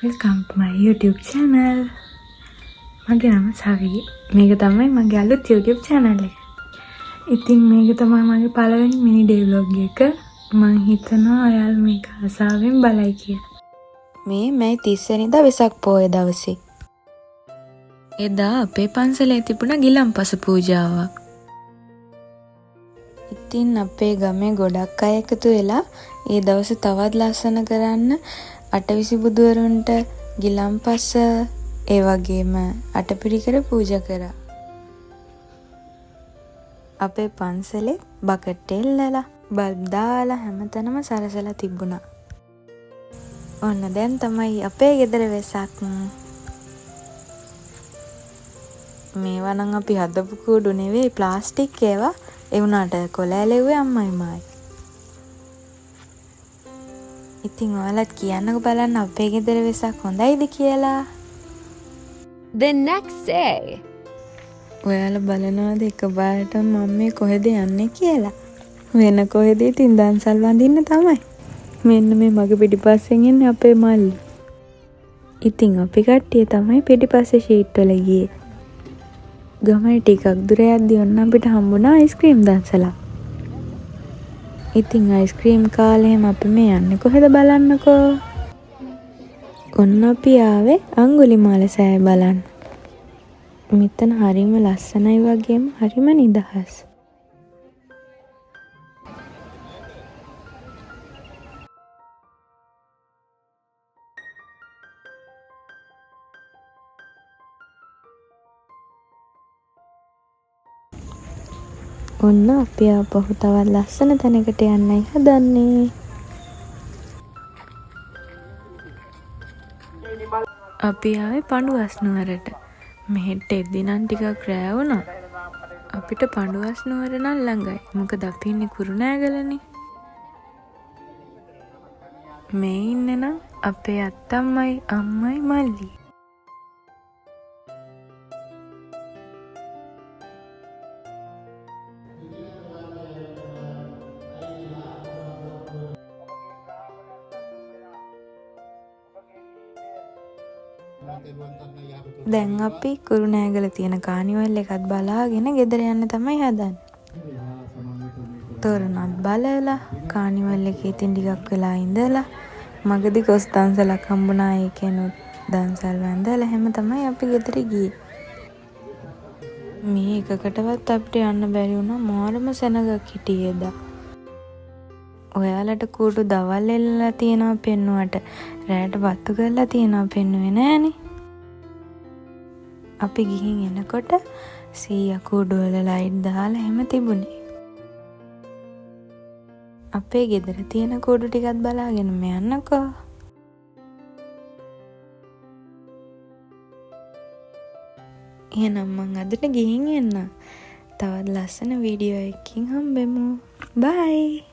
Welcome to my YouTube channel. මගේ නම සවි. මේක තමයි මගේ අලුත් YouTube channel එක. ඉතින් මේක තමයි මගේ පළවෙනි මිනි ඩේ vlog එක. මම හිතනවා ඔයාලා මේක ආසාවෙන් බලයි කියලා. මේ මැයි 30 වෙනිදා වෙසක් පොය දවසේ. එදා අපේ පන්සලේ තිබුණ ගිලන්පස පූජාවක්. ඉතින් අපේ ගමේ ගොඩක් අය එකතු වෙලා ඒ දවසේ තවත් ලස්සන කරන්න අටවිසි බුදුවරුන්ට ගිලන්පස ඒ වගේම අටපිරිකර පූජා කරා. අපේ පන්සලේ බකට් එල්ලලා බල්බ් දාලා හැමතැනම සරසලා තිබුණා. ඔන්න දැන් තමයි අපේ ගෙදර වෙසක්. මේවා නම් අපි හදපු කූඩු නෙවෙයි ප්ලාස්ටික් ඒවා. ඒ වුණාට කොළ ඇලෙව්වේ අම්මයි මායි. ඉතින් ඔයාලත් කියන්නකෝ බලන්න අපේ ගෙදර වෙසක් හොඳයිද කියලා. The next day. ඔයාලා බලනවාද එකපාරට මම මේ කොහෙද යන්නේ කියලා? වෙන කොහෙද ඉතින් දන්සල් වඳින්න තමයි. මෙන්න මේ මගේ පිටිපස්සෙන් ඉන්නේ අපේ මල්ලි. ඉතින් අපි කට්ටිය තමයි පිටිපස්සේ ෂීට් වල ගියේ. ගමේ ටිකක් දුර යද්දී ඔන්න අපිට හම්බුණා අයිස්ක්‍රීම් දන්සලා. ඉතින් අයිස්ක්‍රීම් කාලේම අපි මේ යන්නේ කොහෙද බලන්නකෝ. ඔන්න අපි ආවේ අඟුලිමාල සෑය බලන්න. මෙතන හරිම ලස්සනයි වගේම හරිම නිදහස්. ඔන්න අපි ආපහු තවත් ලස්සන තැනකට යන්නයි හදන්නේ. අපි ආවේ පඬුවස් නුවරට. මෙහෙට එද්දි නම් ටිකක් රෑ වුණා. අපිට පඬුවස් නුවර නම් ළඟයි. මොකද අපි ඉන්නේ කුරුණෑගලනේ. මේ ඉන්නේ නම් අපේ අත්තම්මයි අම්මයි මල්ලි. දැන් අපි කුරුණෑගල තියෙන කානිවල් එකත් බලාගෙන ගෙදර යන්න තමයි හදන්නේ. තොරණත් බලලා කානිවල් එකේ ඉතින් ටිකක් වෙලා ඉඳලා මගදී කොස් දන්සලක් හම්බුණා. ඒකෙනුත් දන්සල් වැඳලා හැම තමයි අපි ගෙදර ගියේ. මේ එකකටවත් අපිට යන්න බැරි වුණා. මාරම සෙනගක් හිටියේද. ඔයාලට කූඩු දවල් එල්ලලා තියනවා පෙන්නුවට රැට වත්තු කරලා තියනවා පෙන්නුවේ නෑනේ. අපි ගිහින් එනකොට සීයා කූඩු වල ලයිට් දාලා එහෙම තිබුණේ. අපේ ගෙදර තියෙන කූඩු ටිකත් බලාගෙන යන්නකෝ. එහෙනම් මං අදට ගිහින් එන්න. තවත් ලස්සන වීඩියෝ එකකින් හම්බෙමු. බයි.